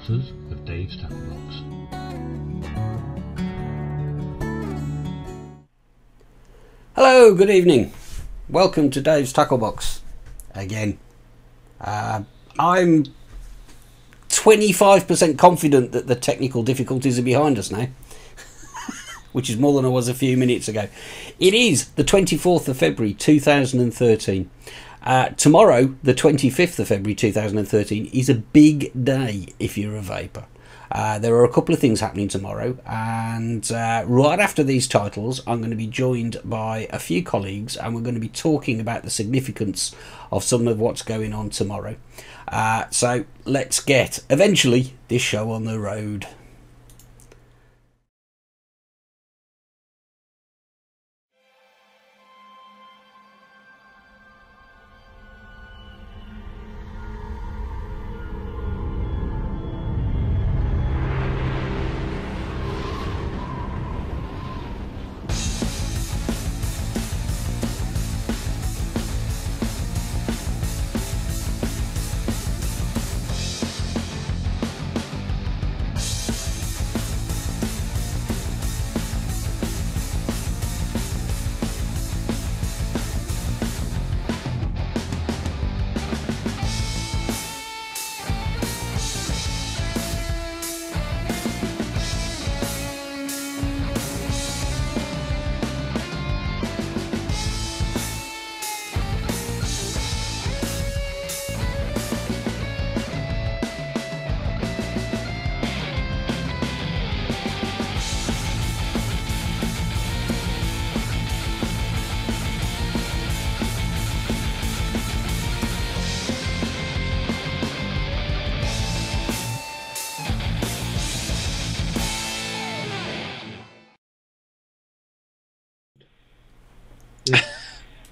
sponsors of Dave's Tackle Box. Hello, good evening. Welcome to Dave's Tackle Box again. I'm 25% confident that the technical difficulties are behind us now, which is more than I was a few minutes ago. It is the 24th of February 2013. Tomorrow, the 25th of February 2013, is a big day if you're a vapor. There are a couple of things happening tomorrow, and right after these titles I'm going to be joined by a few colleagues, and we're going to be talking about the significance of some of what's going on tomorrow. So let's get, eventually, this show on the road.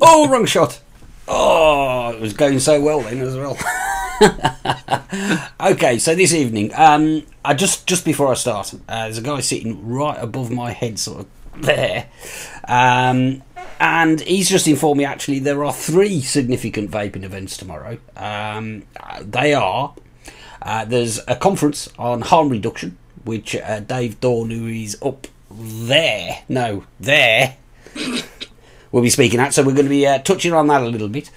Oh, wrong shot. Oh, it was going so well then as well. Okay, so this evening, I just before I start, there's a guy sitting right above my head, sort of there, and he's just informed me actually there are 3 significant vaping events tomorrow. They are, there's a conference on harm reduction, which Dave Dorn, who is up there, no, there, we'll be speaking at, so we're going to be touching on that a little bit.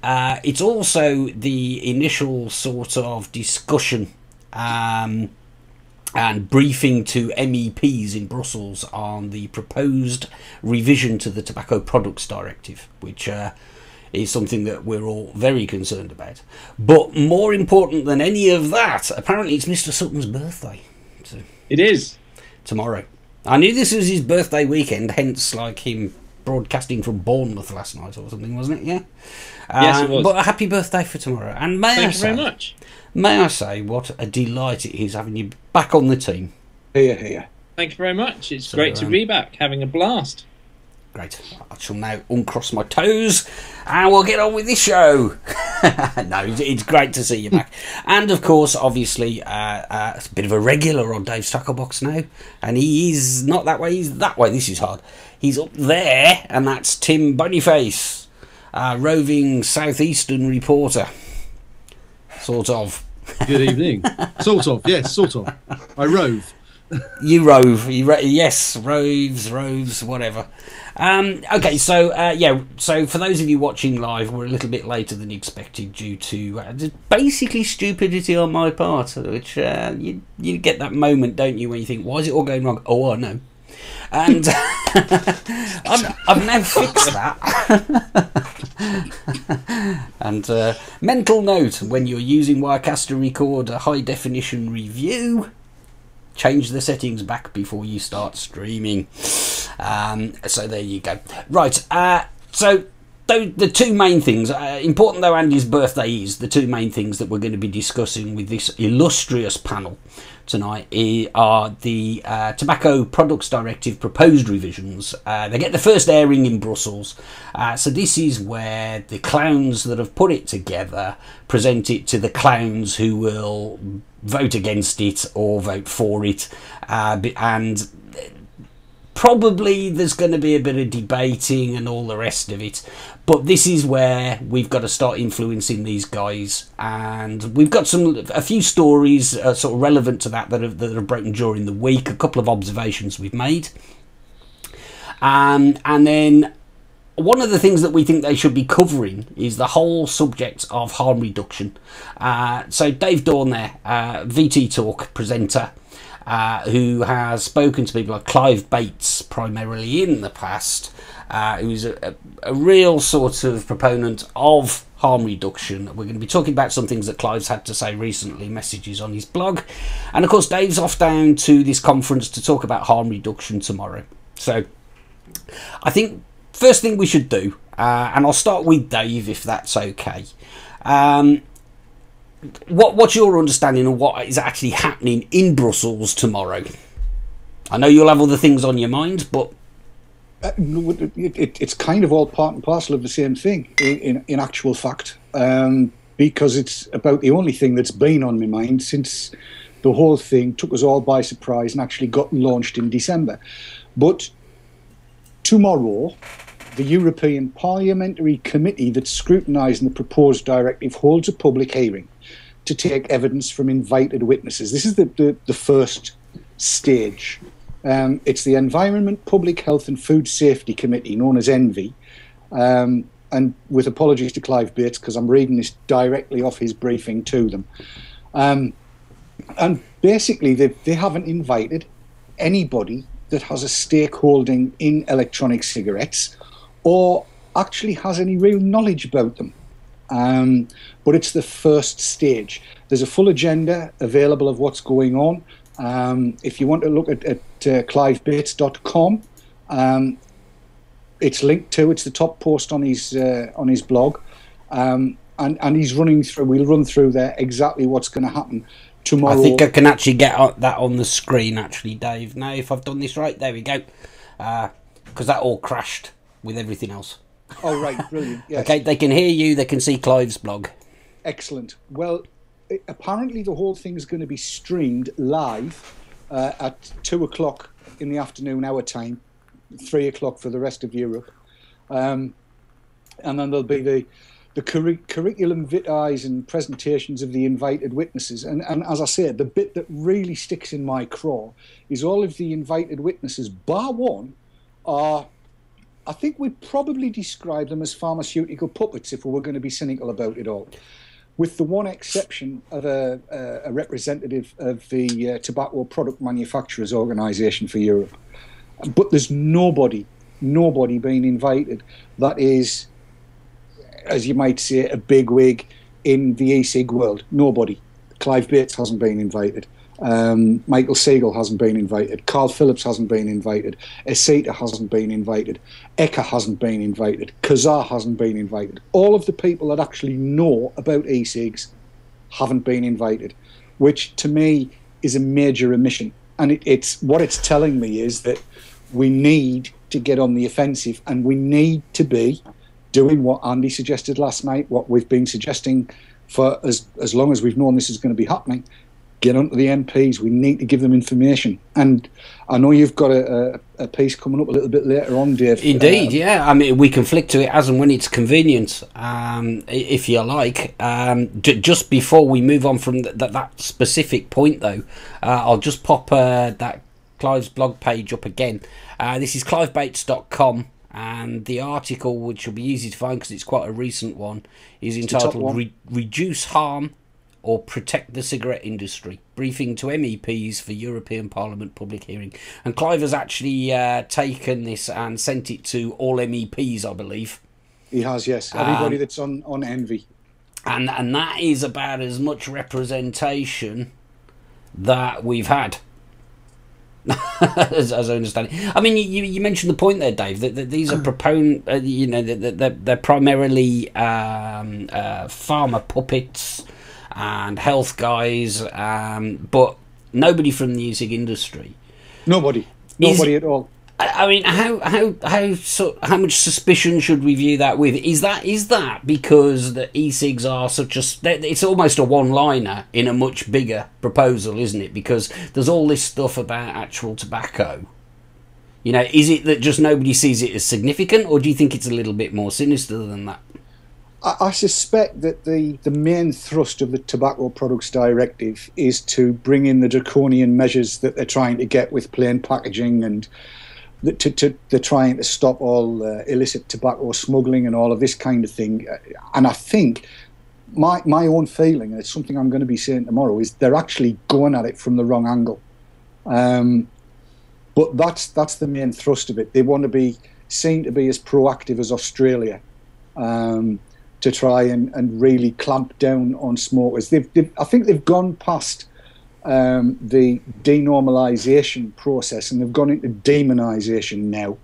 It's also the initial sort of discussion and briefing to MEPs in Brussels on the proposed revision to the Tobacco Products Directive, which is something that we're all very concerned about. But more important than any of that, apparently it's Mr. Sutton's birthday. So, it is. Tomorrow. I knew this was his birthday weekend, hence like him broadcasting from Bournemouth last night or something, wasn't it? Yeah. Yes, it was. But a happy birthday for tomorrow. And Thank you very much. May I say what a delight it is having you back on the team. Here. Thank you very much. It's great to be back, having a blast. Great. I shall now uncross my toes and we'll get on with this show. No, it's great to see you back. And of course, obviously, a bit of a regular on Dave's Tackle Box now. And he is not that way, he's that way. This is hard. He's up there, and that's Tim Boniface, roving southeastern reporter. Sort of. Good evening. Sort of, yes, sort of. I rove. You rove. Yes, roves, whatever. Okay, so yeah, so for those of you watching live, we're a little bit later than expected due to basically stupidity on my part, which you get that moment, don't you, when you think, why is it all going wrong? Oh, I know. And I've now fixed that. And mental note, when you're using Wirecast to record a high definition review, change the settings back before you start streaming. So there you go. Right, so the 2 main things, important though Andy's birthday is, the 2 main things that we're going to be discussing with this illustrious panel tonight are the Tobacco Products Directive proposed revisions. They get the first airing in Brussels. So this is where the clowns that have put it together present it to the clowns who will vote against it or vote for it. And probably there's going to be a bit of debating and all the rest of it, but this is where we've got to start influencing these guys, and we've got a few stories sort of relevant to that are broken during the week, a couple of observations we've made, and then one of the things that we think they should be covering is the whole subject of harm reduction. So Dave Dorn there, VT Talk presenter, who has spoken to people like Clive Bates primarily in the past, who's a real sort of proponent of harm reduction. We're going to be talking about some things that Clive's had to say recently, messages on his blog. And of course, Dave's off down to this conference to talk about harm reduction tomorrow. So I think first thing we should do, and I'll start with Dave if that's okay. What's your understanding of what is actually happening in Brussels tomorrow? I know you'll have other things on your mind, but it's kind of all part and parcel of the same thing in actual fact, because it's about the only thing that's been on my mind since the whole thing took us all by surprise and actually got launched in December. But tomorrow, the European Parliamentary Committee that's scrutinising the proposed directive holds a public hearing to take evidence from invited witnesses. This is the first stage. It's the Environment, Public Health and Food Safety Committee, known as ENVI, and with apologies to Clive Bates, because I'm reading this directly off his briefing to them. And basically, they haven't invited anybody that has a stakeholding in electronic cigarettes or actually has any real knowledge about them. But it's the first stage. There's a full agenda available of what's going on. If you want to look at clivebates.com, it's linked to, it's the top post on his blog. And he's running through, we'll run through there exactly what's going to happen tomorrow. I think I can actually get that on the screen, actually, Dave. Now, if I've done this right, there we go. Because that all crashed with everything else. Oh, right, brilliant. Yes. Okay, they can hear you, they can see Clive's blog. Excellent. Well, apparently the whole thing is going to be streamed live at 2 o'clock in the afternoon, our time, 3 o'clock for the rest of Europe. And then there'll be the curriculum vitae and presentations of the invited witnesses. And as I said, the bit that really sticks in my craw is all of the invited witnesses, bar one, are, I think we'd probably describe them as pharmaceutical puppets if we were going to be cynical about it all, with the one exception of a representative of the Tobacco Product Manufacturers Organisation for Europe. But there's nobody being invited that is, as you might say, a bigwig in the e-cig world. Nobody. Clive Bates hasn't been invited. Michael Siegel hasn't been invited. Carl Phillips hasn't been invited. Esita hasn't been invited. Eka hasn't been invited. Kazar hasn't been invited. All of the people that actually know about e-cigs haven't been invited, which to me is a major omission. And it's what it's telling me is that we need to get on the offensive, and we need to be doing what Andy suggested last night, what we've been suggesting for as long as we've known this is going to be happening. Get onto the MPs. We need to give them information. And I know you've got a piece coming up a little bit later on, Dave. Indeed, yeah. I mean, we can flick to it as and when it's convenient, if you like. Just before we move on from that specific point, though, I'll just pop that Clive's blog page up again. This is clivebates.com, and the article, which will be easy to find because it's quite a recent one, is entitled Reduce Harm or Protect the Cigarette Industry, briefing to MEPs for European Parliament public hearing. And Clive has actually taken this and sent it to all MEPs, I believe. He has, yes. Everybody that's on Envy. And that is about as much representation that we've had. as I understand it. I mean, you mentioned the point there, Dave, that these are they're primarily pharma puppets and health guys, but nobody from the e-cig industry. Nobody at all. I mean, how much suspicion should we view that with? Is that because the e-cigs are it's almost a one-liner in a much bigger proposal, isn't it? Because there's all this stuff about actual tobacco. You know, is it that just nobody sees it as significant, or do you think it's a little bit more sinister than that? I suspect that the main thrust of the Tobacco Products Directive is to bring in the draconian measures that they're trying to get with plain packaging, and they're trying to stop all illicit tobacco smuggling and all of this kind of thing. And I think my own feeling, and it's something I'm going to be saying tomorrow, is they're actually going at it from the wrong angle. But that's the main thrust of it. They want to be seen to be as proactive as Australia, to try and really clamp down on smokers. I think they've gone past the denormalisation process, and they've gone into demonisation now,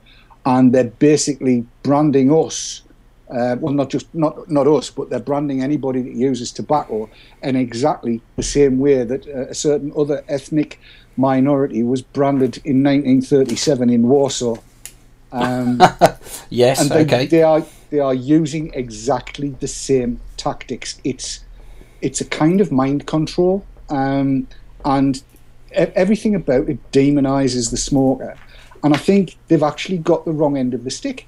and they're basically branding us. Well, not us, but they're branding anybody that uses tobacco in exactly the same way that a certain other ethnic minority was branded in 1937 in Warsaw. Yes, and okay. They are using exactly the same tactics. It's a kind of mind control, and everything about it demonises the smoker. And I think they've actually got the wrong end of the stick.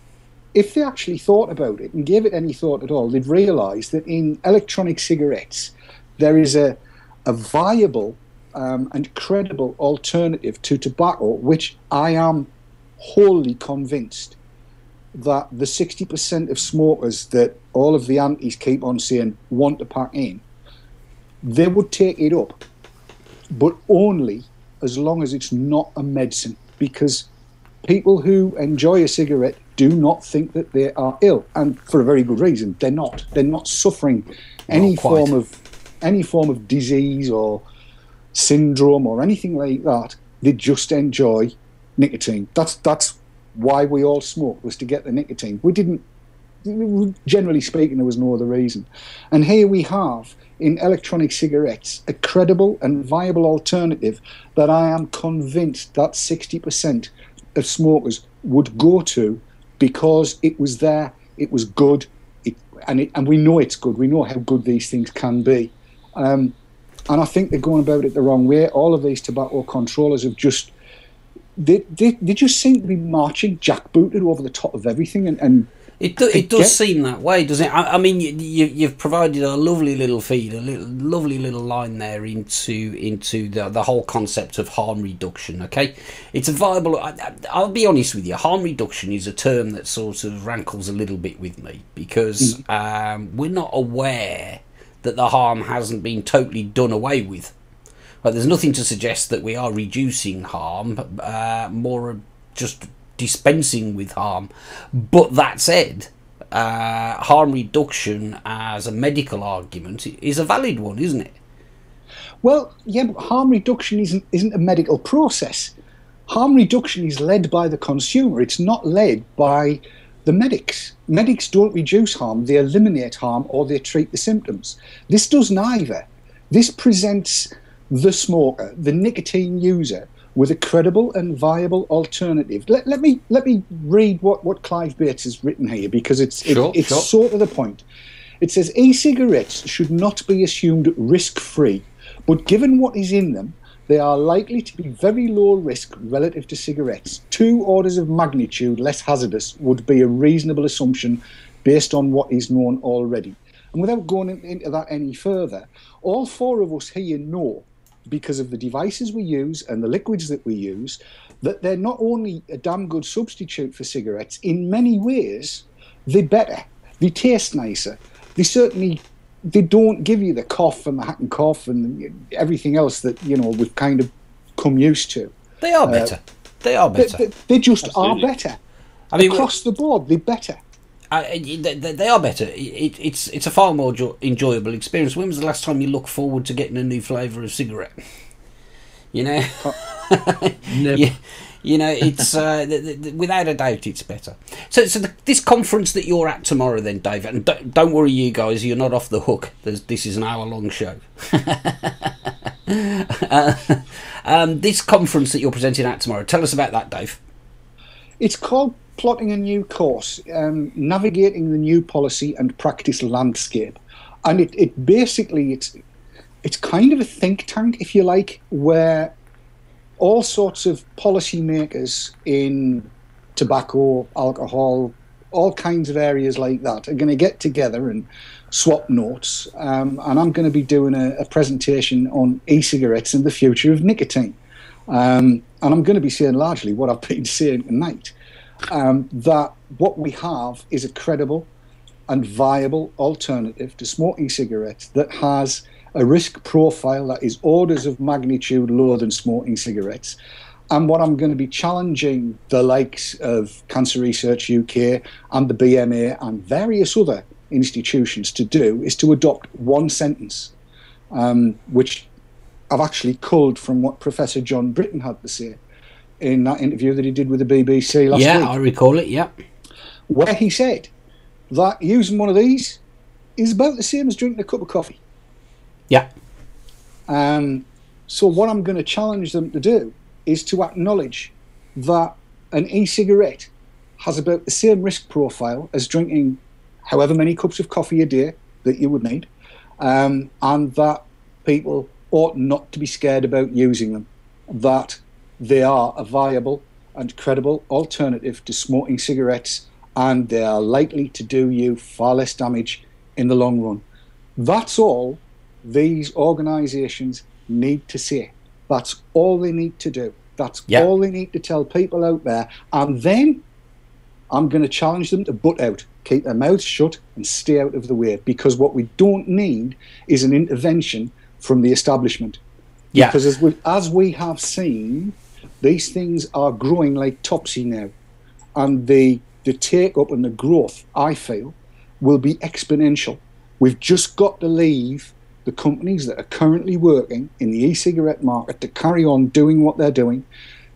If they actually thought about it and gave it any thought at all, they'd realise that in electronic cigarettes there is a viable and credible alternative to tobacco, which I am wholly convinced that the 60% of smokers that all of the antis keep on saying want to pack in, they would take it up, but only as long as it's not a medicine, because people who enjoy a cigarette do not think that they are ill, and for a very good reason. They're not suffering any form of disease or syndrome or anything like that. They just enjoy nicotine. That's why we all smoked, was to get the nicotine. Generally speaking, there was no other reason. And here we have, in electronic cigarettes, a credible and viable alternative that I am convinced that 60% of smokers would go to, because it was there, it was good, and we know it's good. We know how good these things can be. And I think they're going about it the wrong way. All of these tobacco controllers have just... They just seem to be marching jackbooted over the top of everything, and it does seem that way, doesn't it? I mean, you've provided a lovely little feed, lovely little line there into the whole concept of harm reduction. Okay, it's a viable. I'll be honest with you, harm reduction is a term that sort of rankles a little bit with me, because we're not aware that the harm hasn't been totally done away with. But there's nothing to suggest that we are reducing harm, more just dispensing with harm. But that said, harm reduction as a medical argument is a valid one, isn't it? Well, yeah, but harm reduction isn't a medical process. Harm reduction is led by the consumer. It's not led by the medics. Medics don't reduce harm, they eliminate harm, or they treat the symptoms. This does neither. This presents the smoker, the nicotine user, with a credible and viable alternative. Let me read what Clive Bates has written here, because it's sort of the point. It says, e-cigarettes should not be assumed risk-free, but given what is in them, they are likely to be very low risk relative to cigarettes. 2 orders of magnitude less hazardous would be a reasonable assumption based on what is known already. And without going into that any further, all 4 of us here know, because of the devices we use and the liquids that we use, that they're not only a damn good substitute for cigarettes, in many ways they're better, they taste nicer, they don't give you the cough and the hack and cough and everything else that, you know, we've kind of come used to. They are better. They are better. They just Absolutely. are better. I mean, across the board, they're better. They are better. It's a far more enjoyable experience. When was the last time you looked forward to getting a new flavour of cigarette? You know, Never. you know, it's without a doubt, it's better. So this conference that you're at tomorrow, then, Dave, and don't worry, you guys, you're not off the hook. This is an hour-long show. This conference that you're presenting at tomorrow, tell us about that, Dave. It's called Plotting a New Course, Navigating the New Policy and Practice Landscape. And it basically, it's kind of a think tank, if you like, where all sorts of policymakers in tobacco, alcohol, all kinds of areas like that are going to get together and swap notes. And I'm going to be doing a presentation on e-cigarettes and the future of nicotine. And I'm going to be saying largely what I've been saying tonight, that what we have is a credible and viable alternative to smoking cigarettes that has a risk profile that is orders of magnitude lower than smoking cigarettes. And what I'm going to be challenging the likes of Cancer Research UK and the BMA and various other institutions to do is to adopt one sentence, which I've actually culled from what Professor John Britton had to say in that interview that he did with the BBC last week. Yeah, I recall it, yeah. Where he said that using one of these is about the same as drinking a cup of coffee. Yeah. So what I'm going to challenge them to do is to acknowledge that an e-cigarette has about the same risk profile as drinking however many cups of coffee a day that you would need, and that people ought not to be scared about using them, that they are a viable and credible alternative to smoking cigarettes, and they are likely to do you far less damage in the long run. That's all these organisations need to say. That's all they need to do. That's all they need to tell people out there. And then I'm going to challenge them to butt out, keep their mouths shut and stay out of the way, because what we don't need is an intervention from the establishment. Yeah. Because as we have seen, these things are growing like topsy now. And the take-up and the growth, I feel, will be exponential. We've just got to leave the companies that are currently working in the e-cigarette market to carry on doing what they're doing,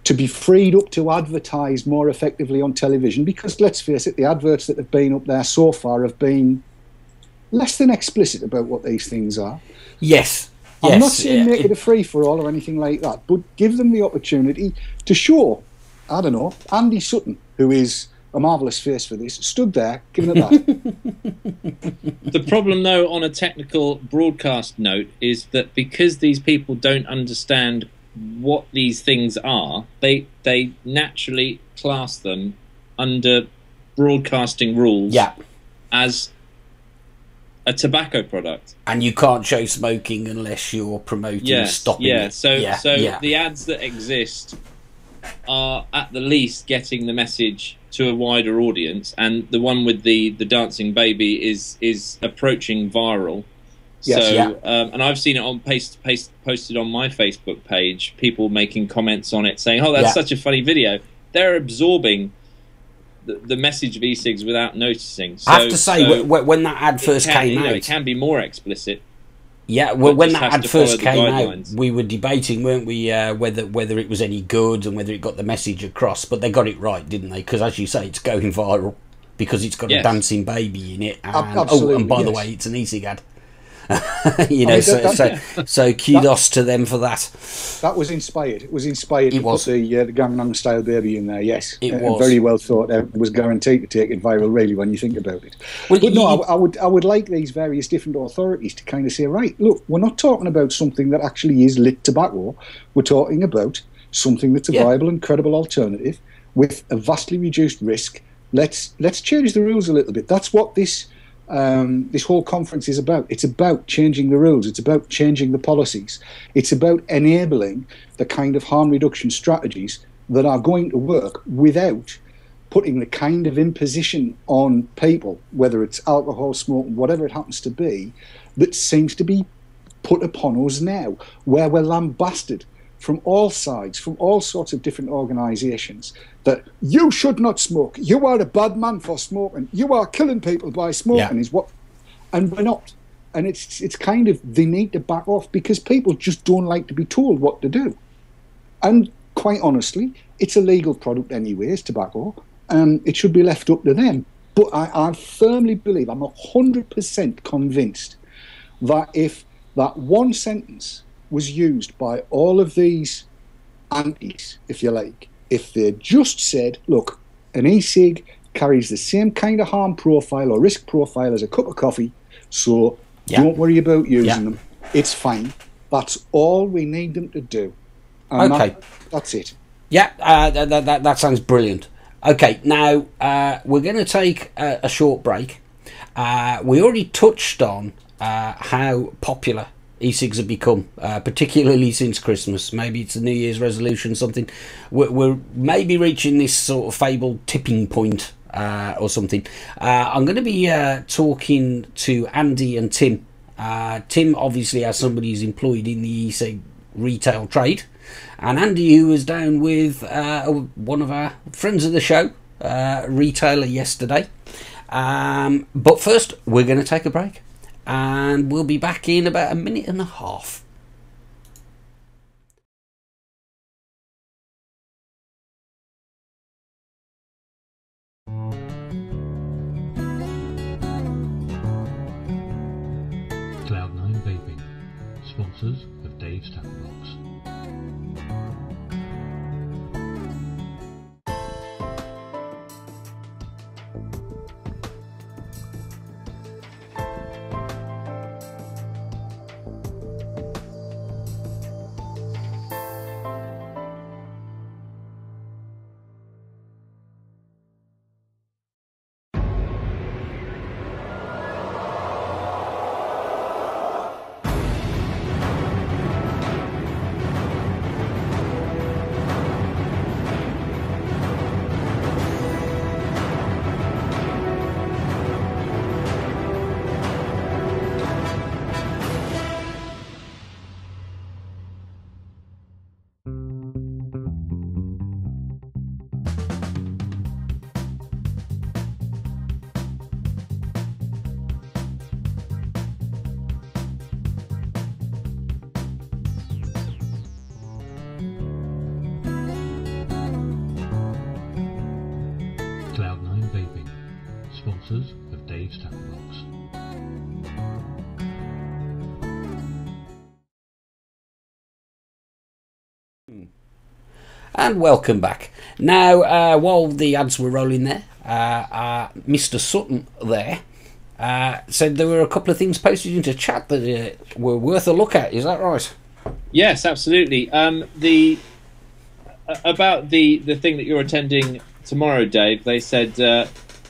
to be freed up to advertise more effectively on television, because let's face it, the adverts that have been up there so far have been less than explicit about what these things are. Yes. I'm not saying make it a free-for-all or anything like that, but give them the opportunity to show, I don't know, Andy Sutton, who is a marvellous face for this, stood there giving it that. The problem, though, on a technical broadcast note, is that because these people don't understand what these things are, they naturally class them under broadcasting rules as a tobacco product. And you can't show smoking unless you're promoting stopping it. So the ads that exist are at the least getting the message to a wider audience, and the one with the dancing baby is approaching viral. And I've seen it on posted on my Facebook page, people making comments on it saying, "Oh, that's such a funny video." They're absorbing the message of e-cigs without noticing. So, I have to say, when that ad first came out, it can be more explicit. Yeah, well, when that ad first came out, we were debating, weren't we, whether it was any good and whether it got the message across. But they got it right, didn't they? Because, as you say, it's going viral because it's got a dancing baby in it. And, and by the way, it's an e-cig ad. You know, so kudos to them for that. That was inspired. It was inspired to put the Gangnam Style baby in there. Yes, it was very well thought out. It was guaranteed to take it viral, really, when you think about it. Well, but no, I would like these various different authorities to kind of say, right, look, we're not talking about something that actually is lit tobacco. We're talking about something that's a viable and credible alternative with a vastly reduced risk. Let's change the rules a little bit. That's what this whole conference is about. It's about changing the rules. It's about changing the policies. It's about enabling the kind of harm reduction strategies that are going to work without putting the kind of imposition on people, whether it's alcohol, smoke, whatever it happens to be, that seems to be put upon us now, where we're lambasted from all sides, from all sorts of different organisations, that you should not smoke. You are a bad man for smoking. You are killing people by smoking. And we're not. And it's kind of, they need to back off because people just don't like to be told what to do. And quite honestly, it's a legal product anyways, tobacco, and it should be left up to them. But I firmly believe, I'm 100% convinced that if that one sentence was used by all of these antis, if you like, if they just said, look, an e-cig carries the same kind of harm profile or risk profile as a cup of coffee, so don't worry about using them. It's fine. That's all we need them to do. And Okay. that's it. Yeah, that sounds brilliant. Okay, now we're going to take a short break. We already touched on how popular e-cigs have become, particularly since Christmas. Maybe it's a New Year's resolution, something. We're maybe reaching this sort of fabled tipping point or something. I'm going to be talking to Andy and Tim. Tim, obviously, as somebody who's employed in the e-cig retail trade, and Andy, who was down with one of our friends of the show, retailer, yesterday. But first, we're going to take a break, and we'll be back in about a minute and a half. Cloud9 Vaping, sponsors of Dave's Tap Box. Cloud9 Vaping, sponsors of Dave's Tap Box. And welcome back. Now, while the ads were rolling there, Mr. Sutton there said there were a couple of things posted into chat that were worth a look at. Is that right? Yes, absolutely. About the thing that you're attending tomorrow, Dave. They said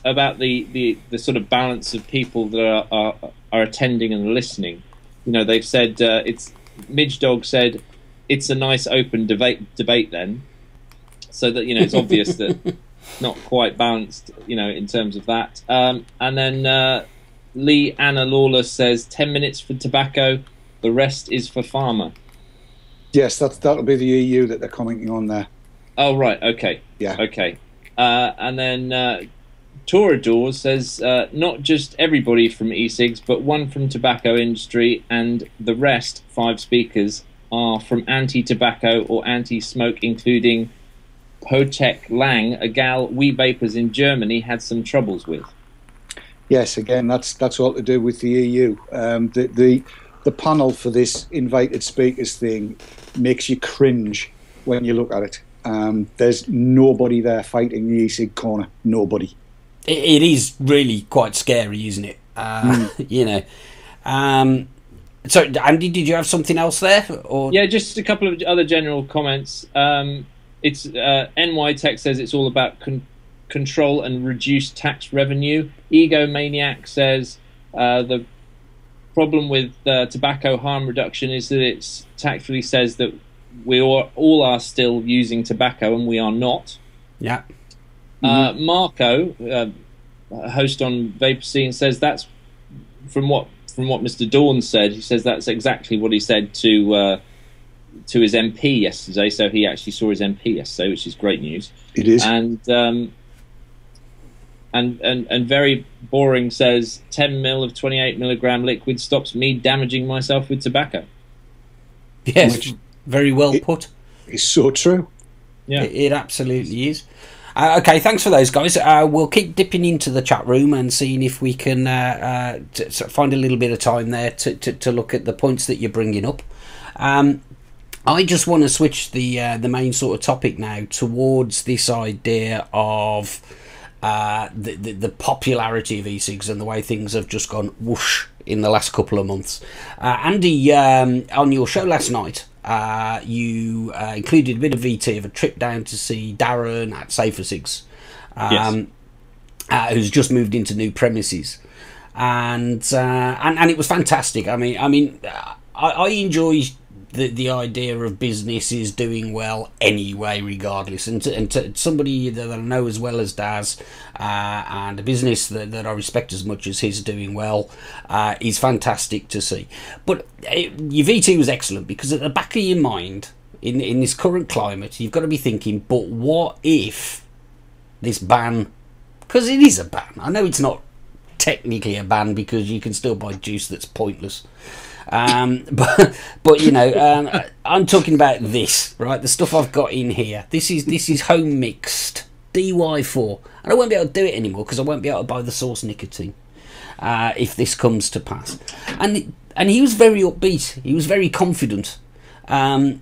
about the sort of balance of people that are attending and listening. You know, they've said it's Midge Dog said it's a nice open debate then, so that, you know, it's obvious that not quite balanced, you know, in terms of that. And then Lee Anna Lawless says 10 minutes for tobacco, the rest is for farmer. Yes, that'll be the EU that they're commenting on there. Oh, right, okay. Yeah. Okay. And then Torador says, not just everybody from e-cigs, but one from tobacco industry, and the rest, 5 speakers, are from anti-tobacco or anti-smoke, including Potek Lang, a gal we vapors in Germany had some troubles with. Yes, again, that's all to do with the EU. The panel for this invited speakers thing makes you cringe when you look at it. There's nobody there fighting the e-cig corner. Nobody. It is really quite scary, isn't it? You know. So, Andy, did you have something else there? Or Yeah, just a couple of other general comments. It's NY Tech says it's all about control and reduce tax revenue. Egomaniac says the problem with tobacco harm reduction is that it tactfully says that we all are still using tobacco and we are not. Yeah. Marco, host on Vapor Scene, says that's from what Mr. Dorn said. He says that's exactly what he said to his MP yesterday. So he actually saw his MP yesterday, which is great news. It is. And very boring says 10 mil of 28 milligram liquid stops me damaging myself with tobacco. Yes, very well put. It's so true. Yeah, it absolutely is. Okay, thanks for those, guys. We'll keep dipping into the chat room and seeing if we can find a little bit of time there to look at the points that you're bringing up. I just want to switch the main sort of topic now towards this idea of the popularity of e-cigs and the way things have just gone whoosh in the last couple of months. Andy, on your show last night, you included a bit of VT of a trip down to see Darren at Safer Cigs, who's just moved into new premises, and it was fantastic. I enjoy the idea of businesses doing well anyway, regardless, and to somebody that I know as well as Daz, and a business that I respect as much as his doing well, is fantastic to see. But your VT was excellent, because at the back of your mind, in this current climate, you've got to be thinking, but what if this ban, because it is a ban, I know it's not technically a ban because you can still buy juice that's pointless, but you know, I'm talking about this, right? The stuff I've got in here. This is home mixed DY4, and I won't be able to do it anymore because I won't be able to buy the source nicotine if this comes to pass. And he was very upbeat. He was very confident. I mean,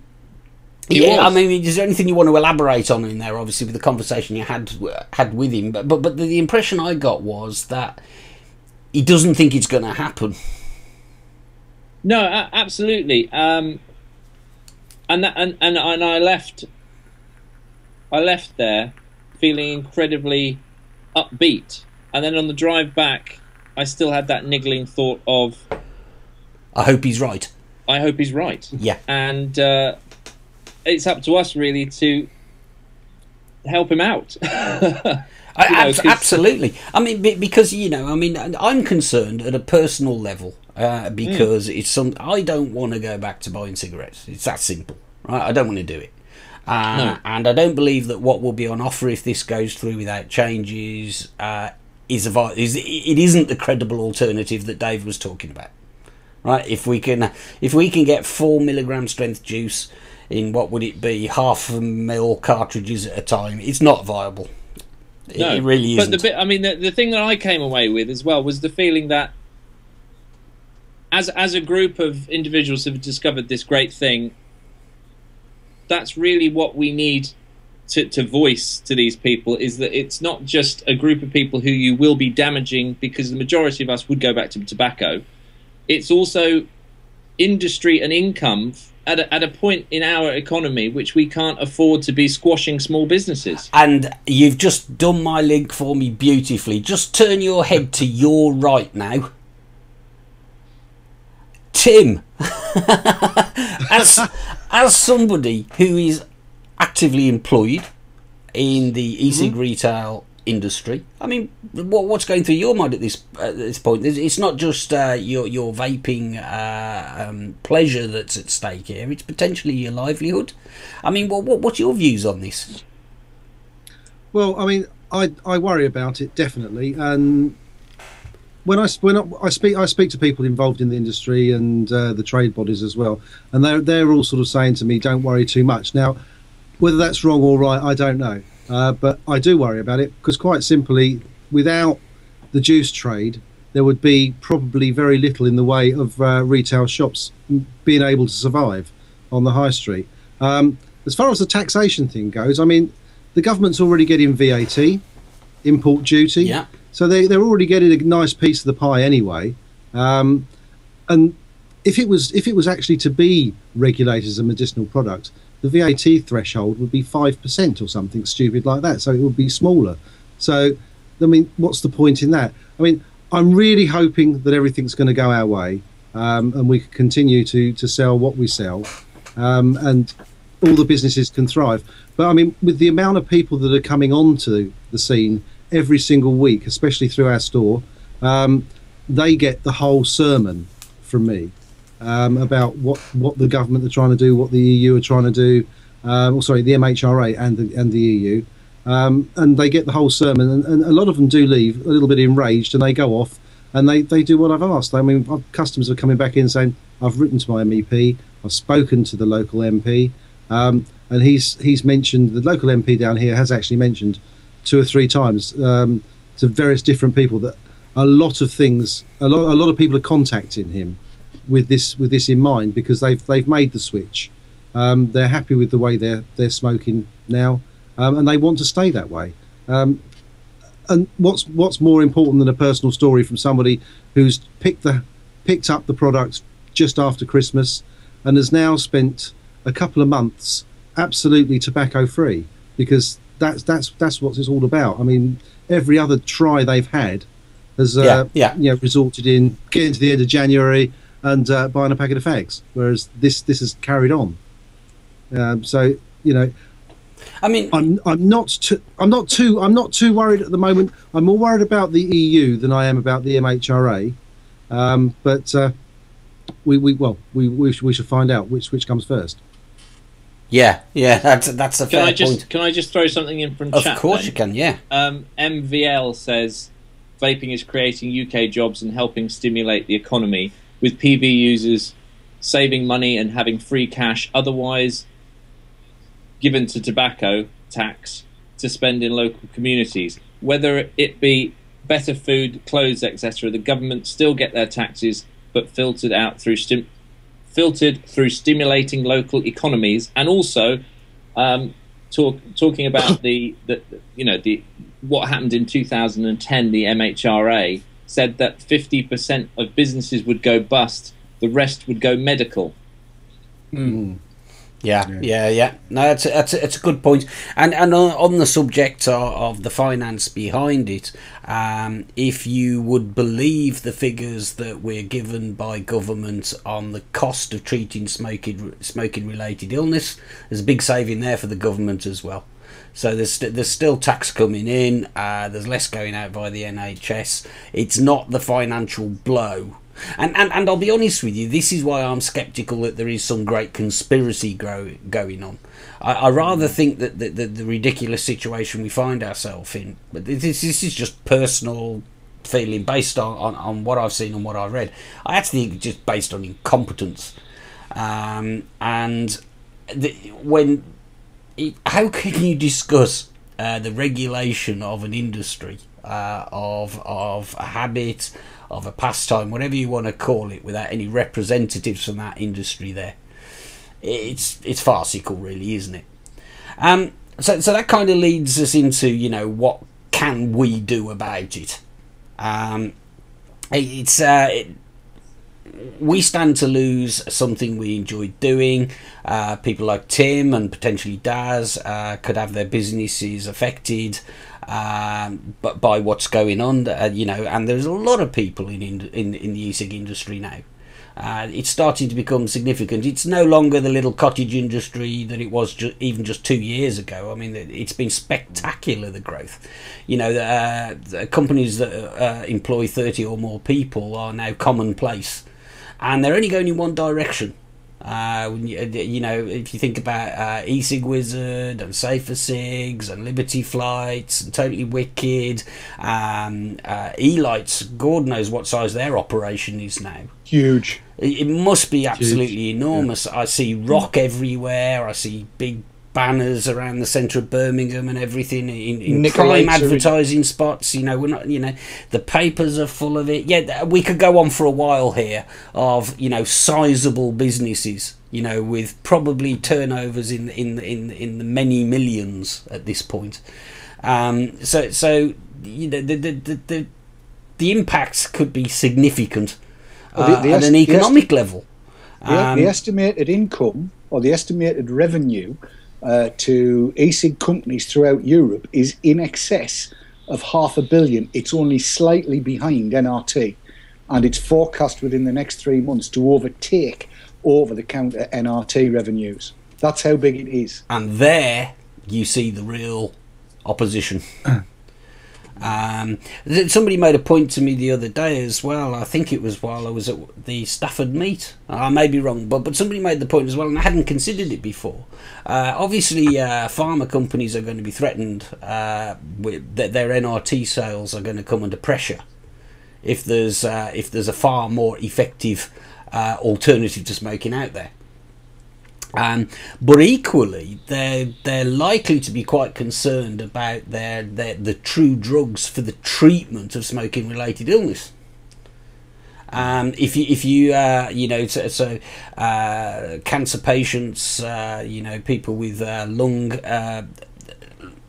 is there anything you want to elaborate on in there? Obviously, with the conversation you had with him, but the impression I got was that he doesn't think it's going to happen. No, absolutely. And I left there feeling incredibly upbeat, and then on the drive back, I still had that niggling thought of, I hope he's right. I hope he's right. Yeah, and it's up to us really to help him out. Absolutely. I mean, because I'm concerned at a personal level. Because I don't want to go back to buying cigarettes. It's that simple, right? I don't want to do it, and I don't believe that what will be on offer if this goes through without changes it isn't the credible alternative that Dave was talking about, right? If we can get 4 milligram strength juice in, what would it be, 0.5 ml cartridges at a time, it's not viable. No, it really isn't. But the thing that I came away with as well was the feeling that, as a group of individuals have discovered this great thing, that's really what we need to voice to these people, is that it's not just a group of people who you will be damaging, because the majority of us would go back to tobacco. It's also industry and income at a point in our economy which we can't afford to be squashing small businesses. And you've just done my link for me beautifully. Just turn your head to your right now. Tim, as somebody who is actively employed in the e-cig retail industry, I mean, what's going through your mind at this point? It's not just your vaping pleasure that's at stake here; it's potentially your livelihood. I mean, what's your views on this? Well, I mean, I worry about it definitely, and when I speak to people involved in the industry and the trade bodies as well, and they're all sort of saying to me, "Don't worry too much." Now, whether that's wrong or right, I don't know, but I do worry about it, because quite simply, without the juice trade, there would be probably very little in the way of retail shops being able to survive on the high street. As far as the taxation thing goes, I mean, the government's already getting VAT, import duty. Yeah. So they're already getting a nice piece of the pie anyway, and if it was actually to be regulated as a medicinal product, the VAT threshold would be 5% or something stupid like that. So it would be smaller. So, I mean, what's the point in that? I mean, I'm really hoping that everything's going to go our way, and we can continue to sell what we sell, and all the businesses can thrive. But I mean, with the amount of people that are coming onto the scene every single week, especially through our store, they get the whole sermon from me about what the government are trying to do, what the EU are trying to do, the MHRA and the EU, and they get the whole sermon, and a lot of them do leave a little bit enraged, and they go off and they do what I've asked. I mean, customers are coming back in saying, I've written to my MEP, I've spoken to the local MP, and he's mentioned, the local MP down here has actually mentioned 2 or 3 times to various different people that a lot of people are contacting him with this in mind, because they've made the switch. They're happy with the way they're smoking now, and they want to stay that way. And what's more important than a personal story from somebody who's picked up the product just after Christmas and has now spent a couple of months absolutely tobacco free, because that's what it's all about. I mean, every other try they've had has resulted in getting to the end of January and buying a packet of fags, whereas this has carried on. So I mean, I'm not too worried at the moment. I'm more worried about the EU than I am about the MHRA. But we should find out which comes first. Yeah, that's a fair point. Can I just throw something in from chat? Of course then? You can. Yeah. MVL says vaping is creating UK jobs and helping stimulate the economy, with PV users saving money and having free cash otherwise given to tobacco tax to spend in local communities. Whether it be better food, clothes, etc., the government still get their taxes, but filtered through stimulating local economies, and also talking about the what happened in 2010. The MHRA said that 50% of businesses would go bust, the rest would go medical. Yeah. No, it's a good point. And on the subject of the finance behind it, if you would believe the figures that we're given by government on the cost of treating smoking related illness, there's a big saving there for the government as well. So there's still tax coming in. There's less going out by the NHS. It's not the financial blow. And I'll be honest with you, this is why I'm sceptical that there is some great conspiracy going on. I rather think that the ridiculous situation we find ourselves in, but this is just personal feeling based on what I've seen and what I've read. I actually think it's just based on incompetence. How can you discuss the regulation of an industry, of a habit, of a pastime, whatever you want to call it, without any representatives from that industry there? It's farcical, really, isn't it? So that kind of leads us into, what can we do about it? We stand to lose something we enjoyed doing. People like Tim and potentially Daz could have their businesses affected but by what's going on, and there's a lot of people in the e-cig industry now. It's starting to become significant. It's no longer the little cottage industry that it was even just 2 years ago. I mean, it's been spectacular, the growth. The companies that employ 30 or more people are now commonplace, and they're only going in one direction. If you think about e-cig Wizard and Safer Cigs and Liberty Flights and Totally Wicked, E-Lights, God knows what size their operation is now. Huge. It must be absolutely enormous. Yeah. I see rock everywhere. I see big banners around the centre of Birmingham and everything in prime advertising spots. We're not. The papers are full of it. Yeah, we could go on for a while here of sizable businesses. With probably turnovers in the many millions at this point. The impacts could be significant at an economic level. The estimated income or the estimated revenue to e-cig companies throughout Europe is in excess of $500 million. It's only slightly behind NRT, and it's forecast within the next 3 months to overtake over-the-counter NRT revenues. That's how big it is. And there you see the real opposition. Somebody made a point to me the other day as well. I think it was while I was at the Stafford meet. I may be wrong, but somebody made the point as well, and I hadn't considered it before. Obviously, pharma companies are going to be threatened with that their NRT sales are going to come under pressure if there's a far more effective alternative to smoking out there. But equally, they're likely to be quite concerned about the true drugs for the treatment of smoking-related illness. Cancer patients, people with lung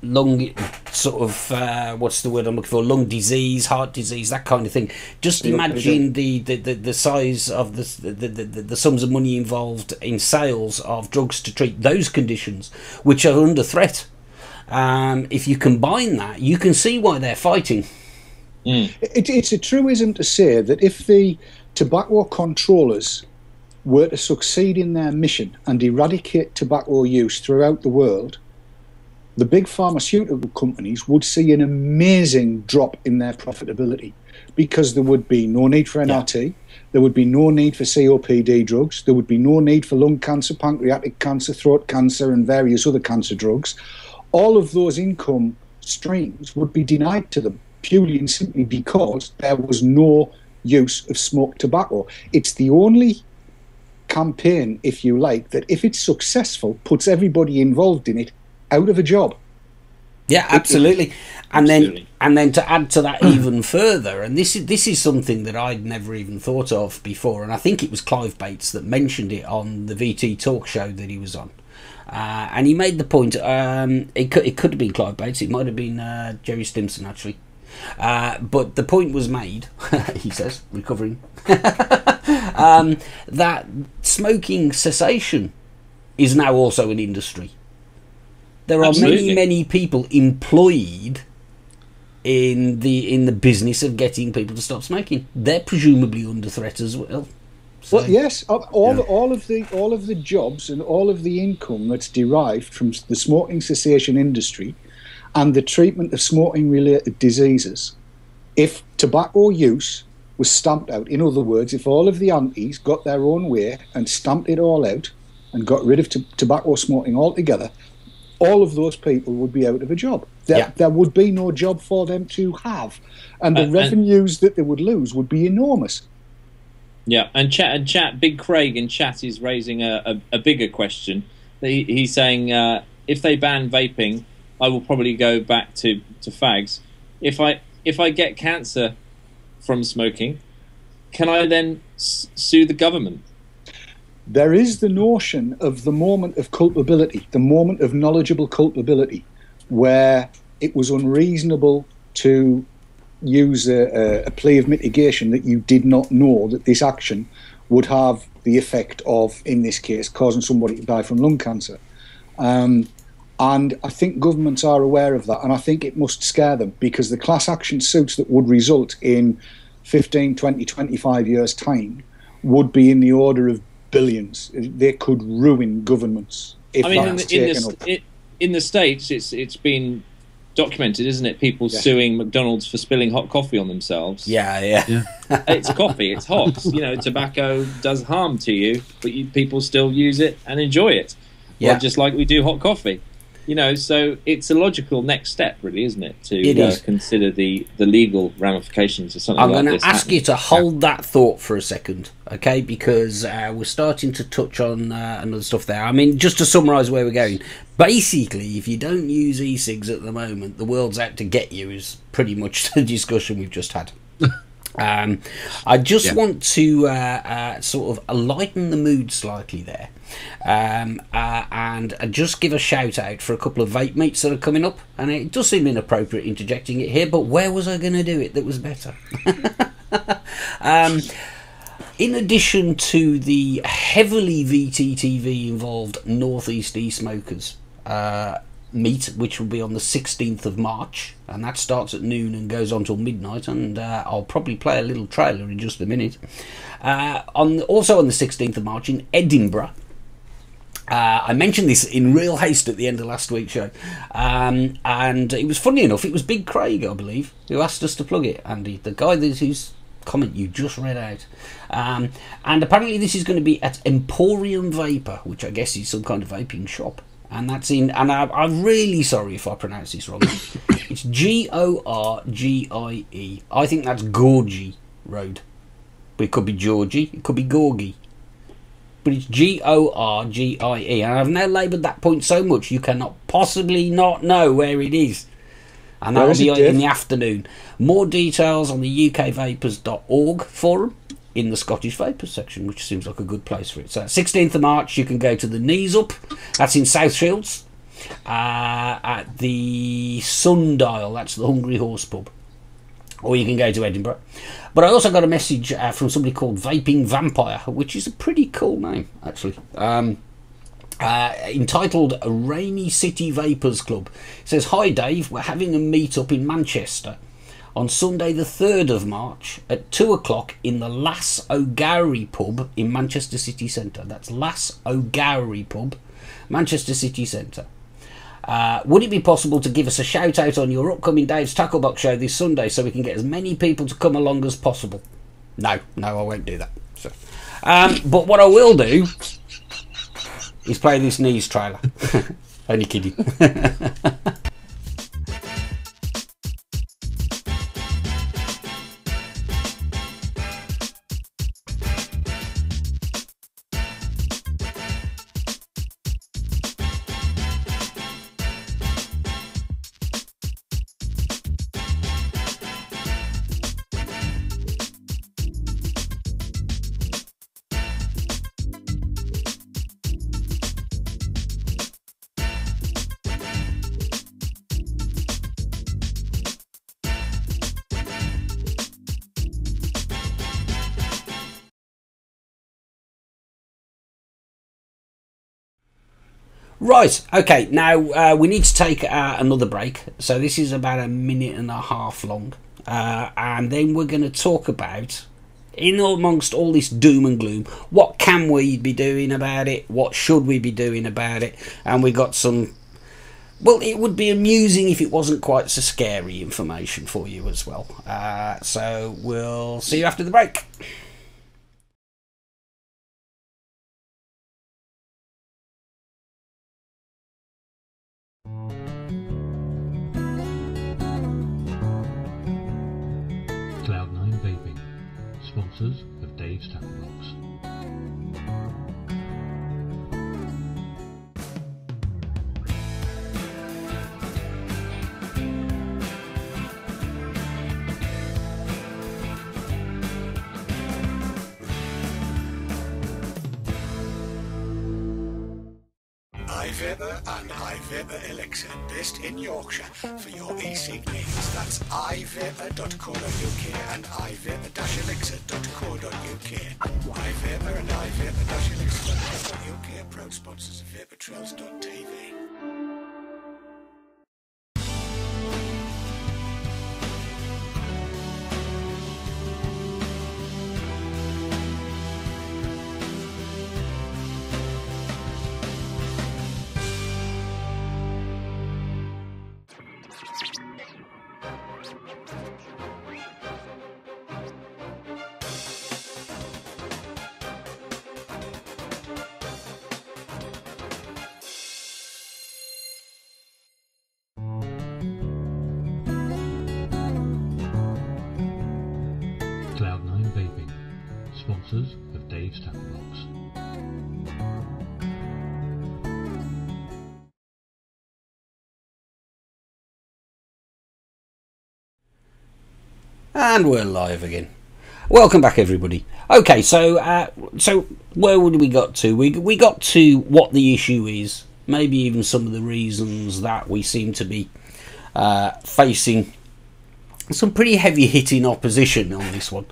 lung sort of what's the word I'm looking for? Lung disease, heart disease, that kind of thing. Just imagine the size of the sums of money involved in sales of drugs to treat those conditions, which are under threat. If you combine that, you can see why they're fighting. It's a truism to say that if the tobacco controllers were to succeed in their mission and eradicate tobacco use throughout the world, the big pharmaceutical companies would see an amazing drop in their profitability, because there would be no need for NRT, there would be no need for COPD drugs, there would be no need for lung cancer, pancreatic cancer, throat cancer and various other cancer drugs. All of those income streams would be denied to them purely and simply because there was no use of smoked tobacco. It's the only campaign, if you like, that if it's successful puts everybody involved in it out of a job. Yeah, absolutely. And then to add to that even further, and this is something that I'd never even thought of before, and I think it was Clive Bates that mentioned it on the VT talk show that he was on, and he made the point. It could have been Clive Bates, it might have been Jerry Stimson actually, but the point was made. He says, recovering, that smoking cessation is now also an industry. There are many people employed in the business of getting people to stop smoking. They're presumably under threat as well. So, well, yes, all of the jobs and all of the income that's derived from the smoking cessation industry and the treatment of smoking-related diseases, if tobacco use was stamped out, in other words, if all of the antis got their own way and stamped it all out and got rid of tobacco smoking altogether, all of those people would be out of a job. There would be no job for them to have, and the revenues that they would lose would be enormous. Yeah, and chat. Big Craig in chat is raising a bigger question. He's saying if they ban vaping, I will probably go back to fags. If I get cancer from smoking, can I then sue the government? There is the notion of the moment of culpability, the moment of knowledgeable culpability, where it was unreasonable to use a plea of mitigation that you did not know that this action would have the effect of, in this case, causing somebody to die from lung cancer. And I think governments are aware of that, and I think it must scare them, because the class action suits that would result in 15, 20, 25 years' time would be in the order of billions. They could ruin governments if that's taken up. In the States, it's been documented, isn't it? People suing McDonald's for spilling hot coffee on themselves. Yeah. It's coffee, it's hot. You know, tobacco does harm to you, but people still use it and enjoy it. Yeah. Well, just like we do hot coffee. You know, so it's a logical next step, really, isn't it? To consider the legal ramifications of something like this. I'm going to ask you to hold that thought for a second, okay? Because we're starting to touch on another stuff there. I mean, just to summarise where we're going. Basically, if you don't use e-cigs at the moment, the world's out to get you is pretty much the discussion we've just had. I just want to sort of lighten the mood slightly there, and just give a shout out for a couple of vape meets that are coming up. And it does seem inappropriate interjecting it here, but where was I going to do it that was better? In addition to the heavily VTTV involved Northeast e-smokers meet, which will be on the 16th of March, and that starts at noon and goes on till midnight, and I'll probably play a little trailer in just a minute. Also on the 16th of March in Edinburgh, I mentioned this in real haste at the end of last week's show, and it was funny enough, it was Big Craig, I believe, who asked us to plug it, Andy, the guy whose comment you just read out, and apparently this is going to be at Emporium Vapor, which I guess is some kind of vaping shop. And that's in, and I'm really sorry if I pronounce this wrong. It's Gorgie. I think that's Gorgie Road. But it could be Georgie, it could be Gorgie. But it's Gorgie. And I've now laboured that point so much you cannot possibly not know where it is. And that'll be in the afternoon. More details on the ukvapors.org forum in the Scottish Vapors section, which seems like a good place for it. So 16th of March, you can go to the Knees Up. That's in South Shields. at the Sundial. That's the Hungry Horse pub. Or you can go to Edinburgh. But I also got a message from somebody called Vaping Vampire, which is a pretty cool name, actually. Entitled Rainy City Vapors Club. It says, "Hi Dave, we're having a meet-up in Manchester on Sunday the 3rd of March at 2 o'clock in the Lass O'Gowrie pub in Manchester City Centre." That's Lass O'Gowrie pub, Manchester City Centre. Would it be possible to give us a shout out on your upcoming Dave's Tackle Box show this Sunday so we can get as many people to come along as possible? No, I won't do that. So, but what I will do is play this Knees trailer. Only kidding. Right, okay, now we need to take another break. So this is about a minute and a half long. And then we're going to talk about, in amongst all this doom and gloom, what can we be doing about it? What should we be doing about it? And we got some, well, it would be amusing if it wasn't quite so scary information for you as well. So we'll see you after the break. Cloud9 Vaping, sponsors of Dave's Tackle Box. iVapour and iVapour Elixir, based in Yorkshire, for your e-cig needs. That's iVapour.co.uk and iVapour-elixir.co.uk. iVapour and iVapour-elixir.co.uk, proud sponsors of VapourTrails.tv. Cloud9 Vaping, sponsors of Dave's Tackle Box. And we're live again. Welcome back, everybody. Okay, so where would we got to? We got to what the issue is, maybe even some of the reasons that we seem to be facing some pretty heavy hitting opposition on this one.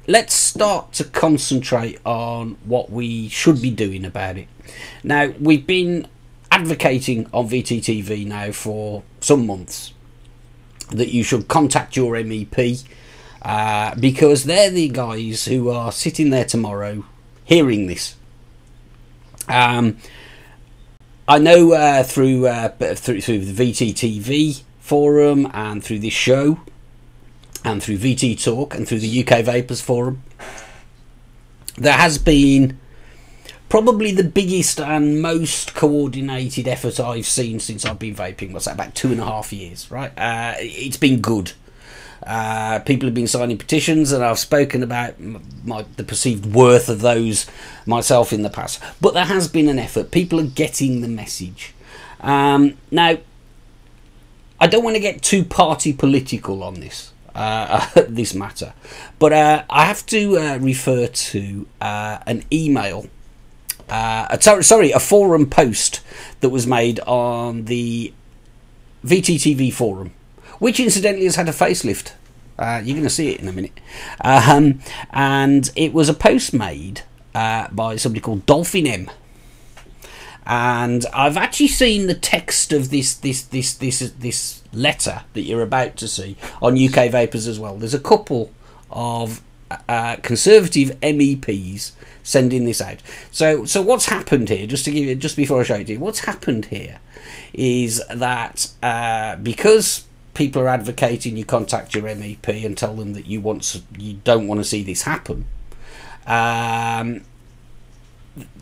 Let's start to concentrate on what we should be doing about it. Now, we've been advocating on VTTV now for some months that you should contact your MEP because they're the guys who are sitting there tomorrow hearing this. I know through the VTTV forum and through this show and through VT Talk and through the UK Vapors forum, there has been probably the biggest and most coordinated effort I've seen since I've been vaping. What's that, about 2.5 years, right? It's been good. People have been signing petitions, and I've spoken about the perceived worth of those myself in the past. But there has been an effort. People are getting the message. Now, I don't want to get too party political on this this matter, but I have to refer to an email a forum post that was made on the VTTV forum, which incidentally has had a facelift. You're going to see it in a minute. And it was a post made by somebody called Dolphin M. And I've actually seen the text of this letter that you're about to see on UK Vapors as well. There's a couple of Conservative MEPs sending this out. So what's happened here? Just before I show it to you, what's happened here is that because people are advocating you contact your MEP and tell them that you don't want to see this happen.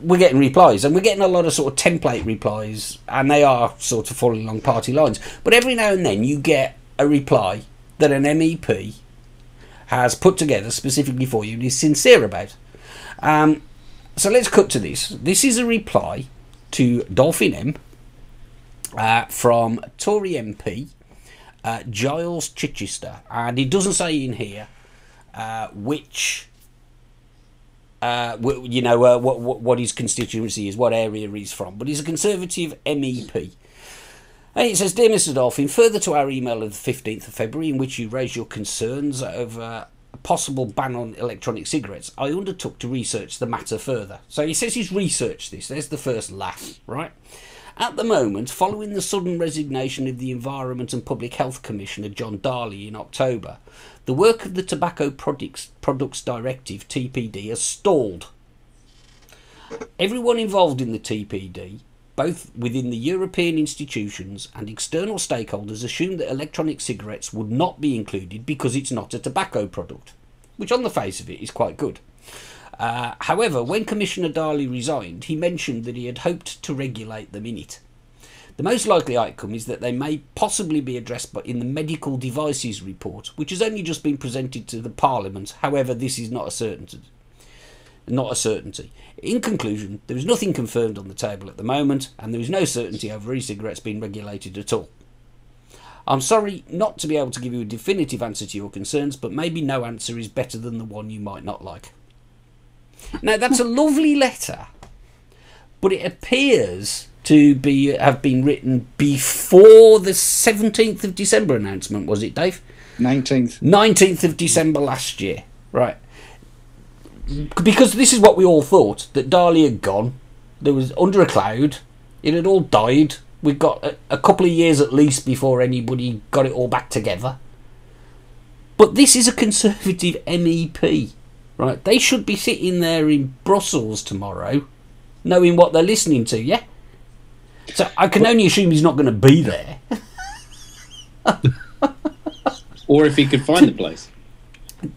We're getting replies, and we're getting a lot of sort of template replies, and they are sort of falling along party lines. But every now and then you get a reply that an MEP has put together specifically for you and is sincere about. So let's cut to this. This is a reply to Dolphin M from Tory MP Giles Chichester, and it doesn't say in here which. What his constituency is, what area he's from, but he's a Conservative MEP. And it says, "Dear Mr. Dolphin, further to our email of the 15th of February in which you raised your concerns over a possible ban on electronic cigarettes, I undertook to research the matter further." So he says he's researched this. There's the first laugh, right? "At the moment, following the sudden resignation of the Environment and Public Health Commissioner John Darley in October, the work of the Tobacco Products Directive, TPD, has stalled. Everyone involved in the TPD, both within the European institutions and external stakeholders, assumed that electronic cigarettes would not be included because it's not a tobacco product," which on the face of it is quite good. However, when Commissioner Darley resigned, he mentioned that he had hoped to regulate them in it. The most likely outcome is that they may possibly be addressed in the Medical Devices Report, which has only just been presented to the Parliament. However, this is not a certainty. In conclusion, there is nothing confirmed on the table at the moment, and there is no certainty over e-cigarettes being regulated at all. I'm sorry not to be able to give you a definitive answer to your concerns, but maybe no answer is better than the one you might not like. Now, that's a lovely letter, but it appears to have been written before the 17th of December announcement, was it, Dave? 19th of December last year, right? Because this is what we all thought, that Darley had gone, there was under a cloud, it had all died, we'd got a couple of years at least before anybody got it all back together. But this is a Conservative MEP, right? They should be sitting there in Brussels tomorrow, knowing what they're listening to, yeah? So I can only assume he's not going to be there. Or if he could find the place.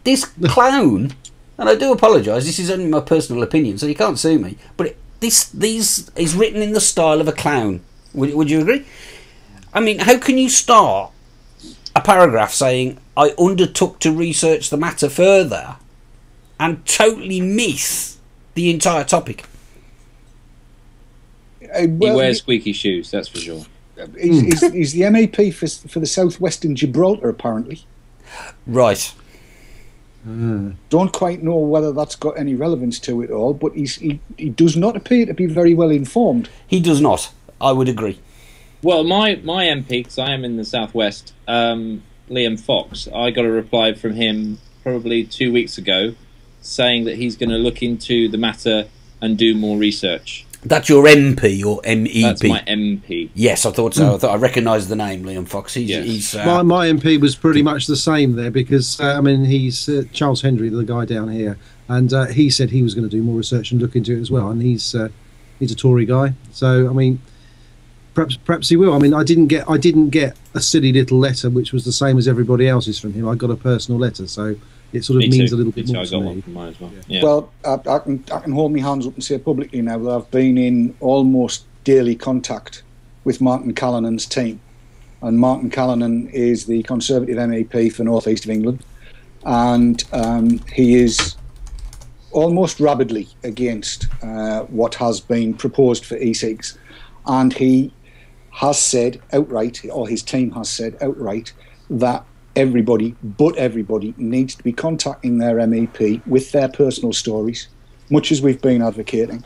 This clown, and I do apologise, this is only my personal opinion, so you can't sue me, but this is written in the style of a clown. Would you agree? I mean, how can you start a paragraph saying, "I undertook to research the matter further," and totally miss the entire topic? He wears squeaky shoes, that's for sure. He's the MEP for the southwestern Gibraltar, apparently. Right. Don't quite know whether that's got any relevance to it all, but he does not appear to be very well informed. He does not. I would agree. Well, my MP, because I am in the southwest, Liam Fox, I got a reply from him probably 2 weeks ago saying that he's going to look into the matter and do more research. That's your MP or MEP? That's my MP. Yes, I thought so. I thought I recognised the name, Liam Fox. Yes. My MP was pretty much the same there because, he's Charles Hendry, the guy down here, and he said he was going to do more research and look into it as well, and he's a Tory guy. So, I mean, perhaps he will. I mean, I didn't get a silly little letter which was the same as everybody else's from him. I got a personal letter, so it sort of means a little bit more to me. I got one from mine as well. Yeah. Well, I can hold my hands up and say publicly now that I've been in almost daily contact with Martin Callinan's team. And Martin Callinan is the Conservative MEP for North East of England. And he is almost rabidly against what has been proposed for e-cigs. And he has said outright, or his team has said outright, that everybody needs to be contacting their MEP with their personal stories, much as we've been advocating,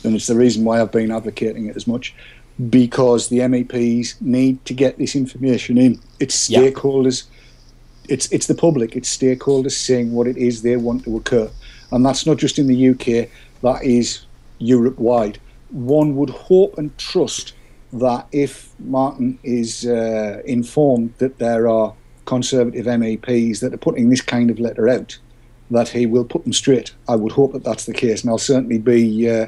and it's the reason why I've been advocating it as much, because the MEPs need to get this information in. It's stakeholders, it's the public, it's stakeholders saying what it is they want to occur. And that's not just in the UK, that is Europe-wide. One would hope and trust that if Martin is informed that there are Conservative MEPs that are putting this kind of letter out, that he will put them straight. I would hope that that's the case, and I'll certainly be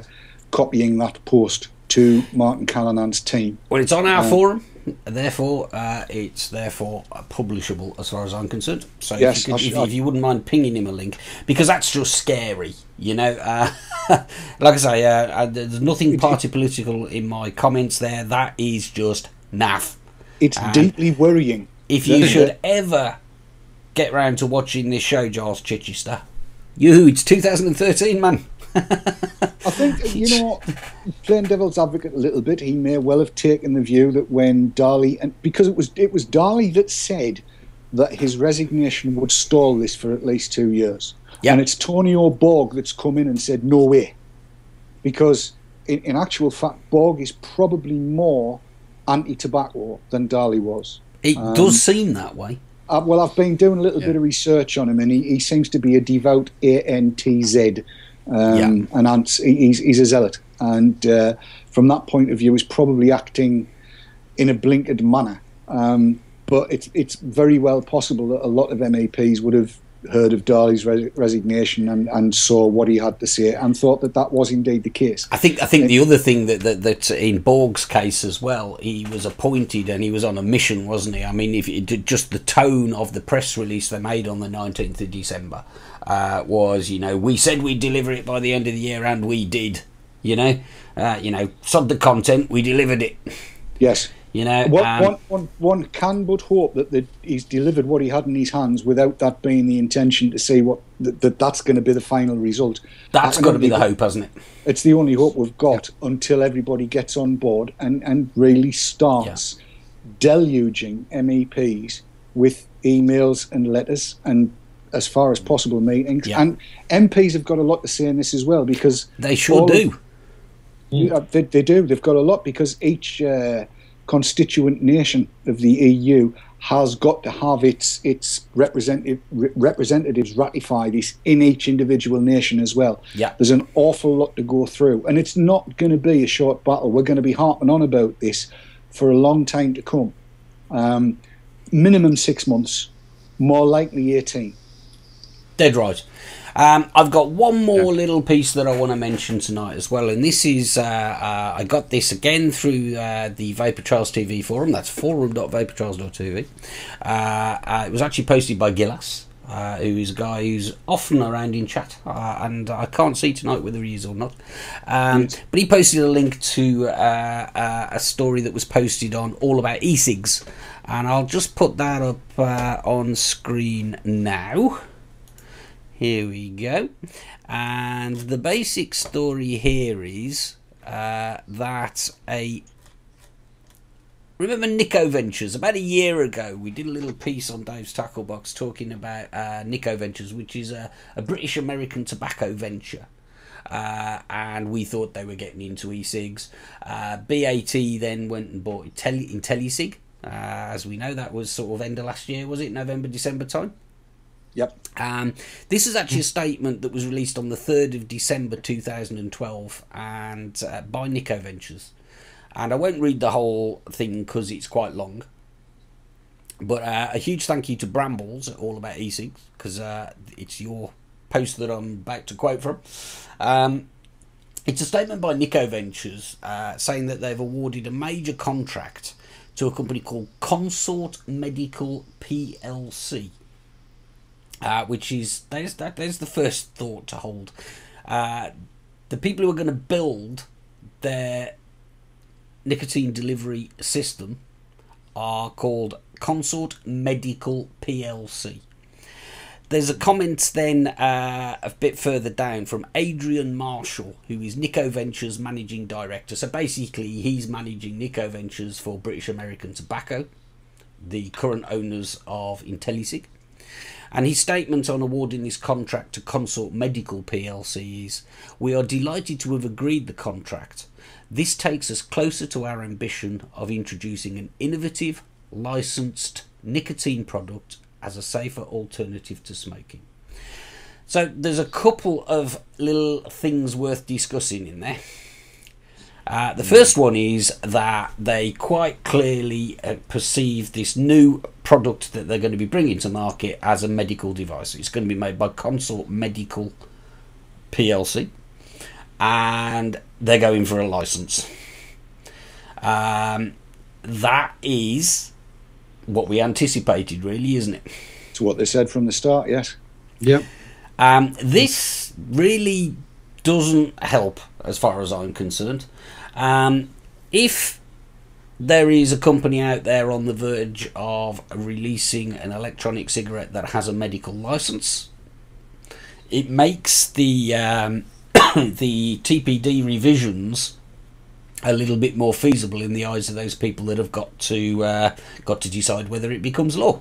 copying that post to Martin Callanan's team. Well, it's on our forum, therefore it's publishable as far as I'm concerned. So yes, if you wouldn't mind pinging him a link, because that's just scary, you know. Like I say, there's nothing party political in my comments there. That is just naff. It's deeply worrying. If you should ever get round to watching this show, Giles Chichester, it's 2013, man. I think, you know what, playing devil's advocate a little bit, he may well have taken the view that when Darley, and because it was Darley that said that his resignation would stall this for at least 2 years. Yep. And it's Tony O'Borg that's come in and said, no way. Because in actual fact, Borg is probably more anti-tobacco than Darley was. It does seem that way. Well, I've been doing a little bit of research on him, and he seems to be a devout ANTZ. And he's a zealot, and from that point of view, is probably acting in a blinkered manner. But it's very well possible that a lot of MEPs would have heard of Darley's resignation and saw what he had to say and thought that was indeed the case. I think the other thing that in Borg's case as well, he was appointed and he was on a mission, wasn't he? I mean, if it did, just the tone of the press release they made on the 19th of December was, you know, we said we'd deliver it by the end of the year, and we did. Sod the content, we delivered it. Yes. You know, one can but hope that he's delivered what he had in his hands without that being the intention to see what that's going to be the final result. That's got to be the hope, hasn't it? It's the only hope we've got until everybody gets on board and really starts deluging MEPs with emails and letters and, as far as possible, meetings. Yeah. And MPs have got a lot to say in this as well, because they sure do. They do. They've got a lot, because each constituent nation of the EU has got to have its representatives ratify this in each individual nation as well. Yeah. There's an awful lot to go through, and it's not going to be a short battle. We're going to be harping on about this for a long time to come. Minimum 6 months, more likely 18. Dead right. I've got one more little piece that I want to mention tonight as well, and this is I got this again through the Vapor Trails TV forum. That's forum.vaportrails.tv. It was actually posted by Gillas, who is a guy who's often around in chat, and I can't see tonight whether he is or not. But he posted a link to a story that was posted on All About E-cigs, and I'll just put that up on screen now. Here we go. And the basic story here is that remember Nico Ventures? About a year ago, we did a little piece on Dave's Tackle Box talking about Nico Ventures, which is a British-American tobacco venture. And we thought they were getting into e-cigs. BAT then went and bought IntelliSig. As we know, that was sort of end of last year, was it? November, December time? Yep. This is actually a statement that was released on the 3rd of December 2012 and by Nico Ventures. And I won't read the whole thing because it's quite long. But a huge thank you to Brambles at All About E-cigs, because it's your post that I'm about to quote from. It's a statement by Nico Ventures saying that they've awarded a major contract to a company called Consort Medical PLC. Which is, there's the first thought to hold. The people who are going to build their nicotine delivery system are called Consort Medical PLC. There's a comment then a bit further down from Adrian Marshall, who is Nico Ventures Managing Director. So basically he's managing Nico Ventures for British American Tobacco, the current owners of IntelliSig. And his statement on awarding this contract to Consort Medical plc is, "We are delighted to have agreed the contract. This takes us closer to our ambition of introducing an innovative, licensed nicotine product as a safer alternative to smoking." So there's a couple of little things worth discussing in there. The first one is that they quite clearly perceive this new product that they're going to be bringing to market as a medical device. It's going to be made by Consort Medical plc, and they're going for a license. That is what we anticipated, really, isn't it? It's what they said from the start, yes. Yep. This really doesn't help as far as I'm concerned. If there is a company out there on the verge of releasing an electronic cigarette that has a medical license, it makes the the TPD revisions a little bit more feasible in the eyes of those people that have got to decide whether it becomes law.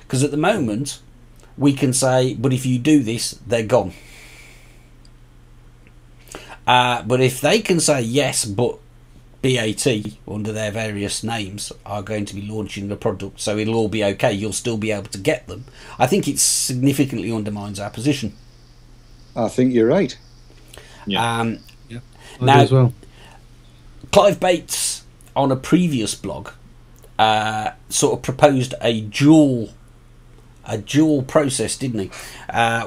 Because at the moment, we can say, but if you do this, they're gone. But if they can say yes, but BAT, under their various names, are going to be launching the product, so it'll all be okay, you'll still be able to get them, I think it significantly undermines our position. I think you're right. Yeah. I Now, do as well. Clive Bates, on a previous blog, sort of proposed a dual process, didn't he?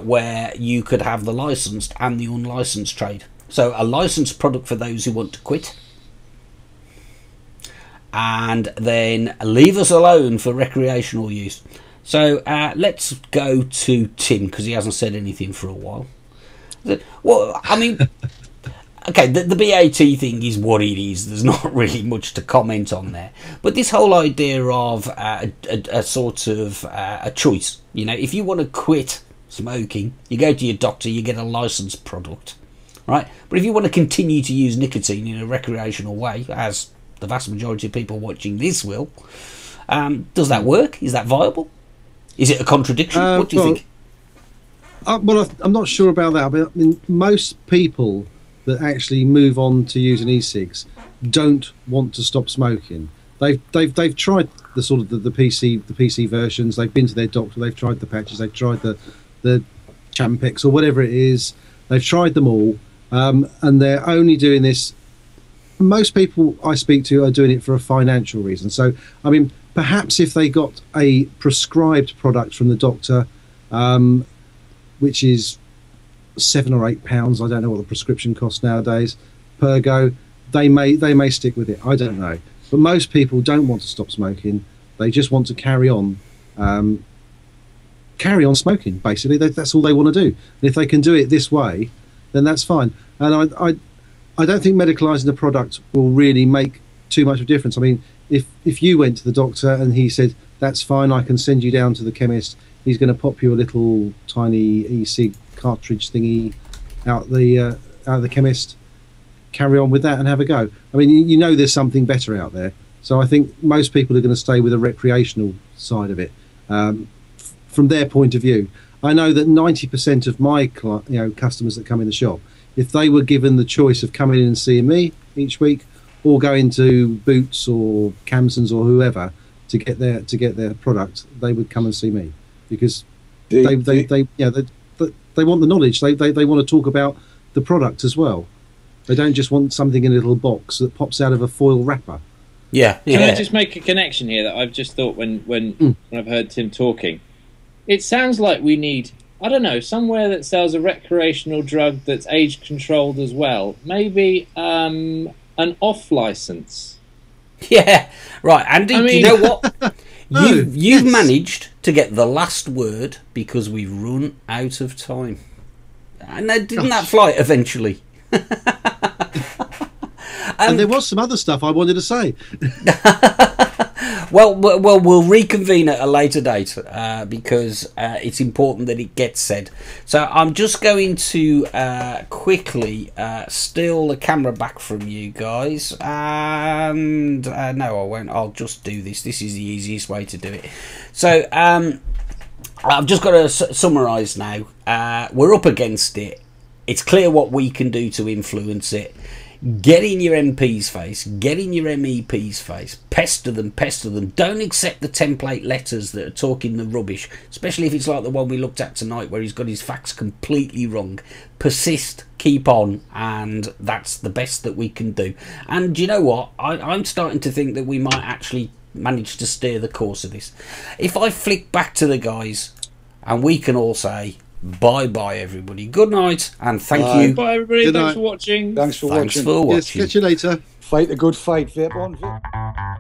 Where you could have the licensed and the unlicensed trade. So a licensed product for those who want to quit, and then leave us alone for recreational use. So let's go to Tim, because he hasn't said anything for a while. Well, I mean, okay, the BAT thing is what it is. There's not really much to comment on there. But this whole idea of a sort of a choice, you know, if you want to quit smoking, you go to your doctor, you get a licensed product, right? But if you want to continue to use nicotine in a recreational way, as the vast majority of people watching this will, does that work? Is that viable? Is it a contradiction? What do you think? Well, I'm not sure about that. But I mean, most people that actually move on to using e-cigs don't want to stop smoking. They've tried the sort of the PC versions. They've been to their doctor. They've tried the patches. They've tried the Champex or whatever it is. They've tried them all, and they're only doing this. Most people I speak to are doing it for a financial reason. So, I mean, perhaps if they got a prescribed product from the doctor, which is £7 or £8, I don't know what the prescription costs nowadays, per go, they may stick with it. I don't know. But most people don't want to stop smoking. They just want to carry on smoking, basically. That's all they want to do. And if they can do it this way, then that's fine. And I don't think medicalising the product will really make too much of a difference. I mean, if you went to the doctor and he said, that's fine, I can send you down to the chemist, he's going to pop you a little tiny e-cig cartridge thingy out the chemist, carry on with that and have a go. I mean, you know there's something better out there. So I think most people are going to stay with the recreational side of it, from their point of view. I know that 90% of my customers that come in the shop, if they were given the choice of coming in and seeing me each week, or going to Boots or Camsons or whoever to get their product, they would come and see me, because they want the knowledge. They want to talk about the product as well. They don't just want something in a little box that pops out of a foil wrapper. Yeah. Can I just make a connection here that I've just thought when I've heard Tim talking? It sounds like we need, I don't know, somewhere that sells a recreational drug that's age controlled as well. Maybe an off license. Yeah, right, Andy. I mean, you know what? No, you've managed to get the last word because we've run out of time. And didn't that fly eventually? And there was some other stuff I wanted to say. Well, we'll reconvene at a later date because it's important that it gets said. So I'm just going to quickly steal the camera back from you guys. And no, I won't. I'll just do this. This is the easiest way to do it. So I've just got to summarise now. We're up against it. It's clear what we can do to influence it. Get in your MP's face, get in your MEP's face, pester them. Don't accept the template letters that are talking the rubbish, especially if it's like the one we looked at tonight where he's got his facts completely wrong. Persist, keep on, and that's the best that we can do. And you know what? I'm starting to think that we might actually manage to steer the course of this. If I flick back to the guys and we can all say, bye everybody. Good night and thank you. Bye everybody. Good Thanks night. for watching. Thanks for watching. Yes, catch you later. Fight the good fight, vape on, vape.